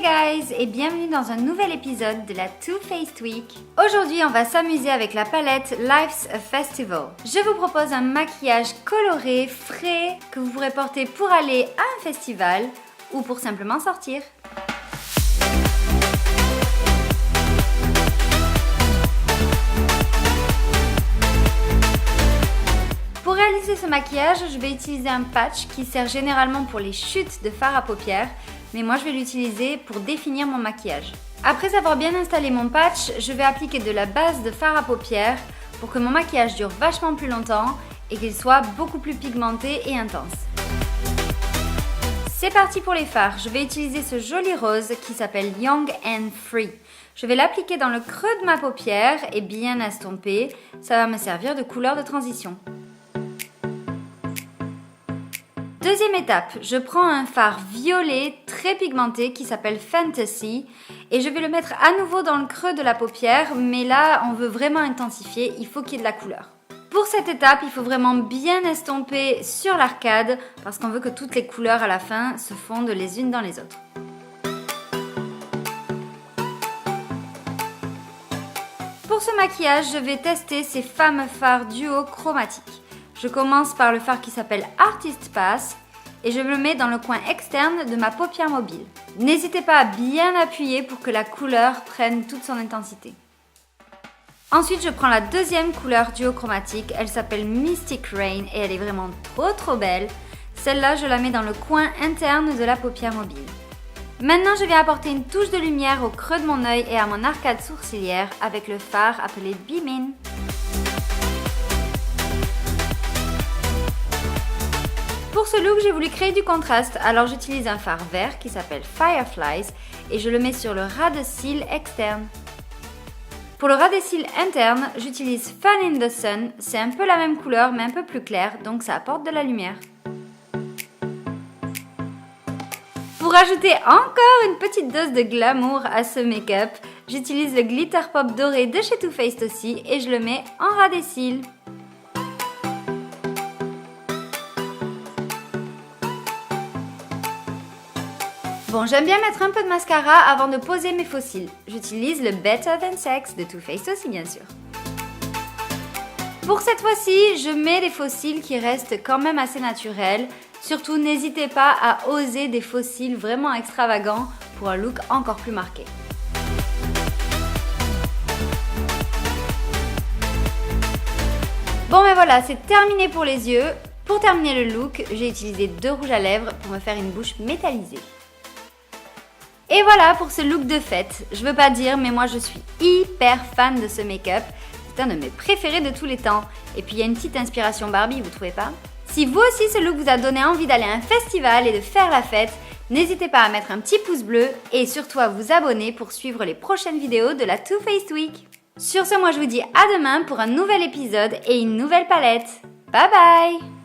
guys et bienvenue dans un nouvel épisode de la Too Faced Week. Aujourd'hui on va s'amuser avec la palette Life's a Festival. Je vous propose un maquillage coloré, frais, que vous pourrez porter pour aller à un festival ou pour simplement sortir. Pour réaliser ce maquillage, je vais utiliser un patch qui sert généralement pour les chutes de fard à paupières, mais moi je vais l'utiliser pour définir mon maquillage. Après avoir bien installé mon patch, je vais appliquer de la base de fard à paupières pour que mon maquillage dure vachement plus longtemps et qu'il soit beaucoup plus pigmenté et intense. C'est parti pour les fards, je vais utiliser ce joli rose qui s'appelle Young and Free. Je vais l'appliquer dans le creux de ma paupière et bien estomper, ça va me servir de couleur de transition. Deuxième étape, je prends un fard violet très pigmenté qui s'appelle Fantasy et je vais le mettre à nouveau dans le creux de la paupière, mais là on veut vraiment intensifier, il faut qu'il y ait de la couleur. Pour cette étape, il faut vraiment bien estomper sur l'arcade parce qu'on veut que toutes les couleurs à la fin se fondent les unes dans les autres. Pour ce maquillage, je vais tester ces fameux fards duo chromatiques. Je commence par le fard qui s'appelle Artist Pass et je le mets dans le coin externe de ma paupière mobile. N'hésitez pas à bien appuyer pour que la couleur prenne toute son intensité. Ensuite, je prends la deuxième couleur duochromatique, elle s'appelle Mystic Rain et elle est vraiment trop belle. Celle-là, je la mets dans le coin interne de la paupière mobile. Maintenant, je vais apporter une touche de lumière au creux de mon œil et à mon arcade sourcilière avec le fard appelé Beam In. Pour ce look, j'ai voulu créer du contraste, alors j'utilise un fard vert qui s'appelle Fireflies et je le mets sur le ras de cils externe. Pour le ras des cils interne, j'utilise Fun in the Sun, c'est un peu la même couleur mais un peu plus clair, donc ça apporte de la lumière. Pour ajouter encore une petite dose de glamour à ce make-up, j'utilise le Glitter Pop doré de chez Too Faced aussi et je le mets en ras des cils. Bon, j'aime bien mettre un peu de mascara avant de poser mes faux cils. J'utilise le Better Than Sex de Too Faced aussi, bien sûr. Pour cette fois-ci, je mets des faux cils qui restent quand même assez naturels. Surtout, n'hésitez pas à oser des faux cils vraiment extravagants pour un look encore plus marqué. Bon, ben voilà, c'est terminé pour les yeux. Pour terminer le look, j'ai utilisé 2 rouges à lèvres pour me faire une bouche métallisée. Et voilà pour ce look de fête. Je veux pas dire, mais moi je suis hyper fan de ce make-up. C'est un de mes préférés de tous les temps. Et puis il y a une petite inspiration Barbie, vous trouvez pas? Si vous aussi ce look vous a donné envie d'aller à un festival et de faire la fête, n'hésitez pas à mettre un petit pouce bleu et surtout à vous abonner pour suivre les prochaines vidéos de la Too Faced Week. Sur ce, moi je vous dis à demain pour un nouvel épisode et une nouvelle palette. Bye bye!